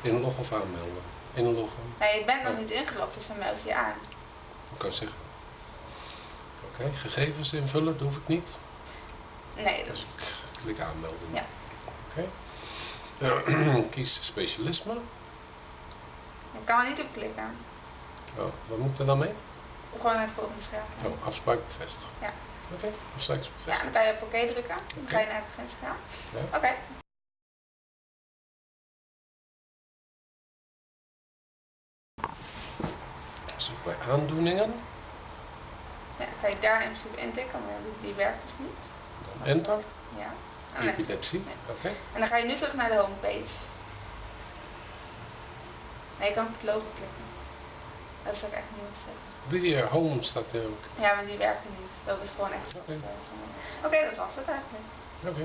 Inloggen of aanmelden? Inloggen. Nee, je bent nog niet ingelogd, dus dan meld je je aan. Dat kan ik zeggen. Oké, gegevens invullen, dat hoef ik niet. Nee, dat Dus ik klik aanmelden. Ja. Oké. Kies specialisme. Ik kan er niet op klikken. Oh, wat moet er dan mee? Gewoon naar het volgende scherm gaan. Oh, afspraak bevestigen. Ja. Oké, afspraak Ja, bevestigen. dan kan je op oké drukken. Dan ga je naar het beginsel gaan. Ja. Oké. Zoek bij aandoeningen. Ja, dan kan je daar in principe intikken, maar die werkt dus niet. Dan enter. Ja. En dan, Epilepsie. Oké. en dan ga je nu terug naar de homepage. Nee, je kan op het logo klikken. Dat is ook echt niet wat zeggen. Die home staat er ook. Ja, maar die werkte niet. Dat is gewoon echt. Oké. Oké, dat was het eigenlijk. Oké.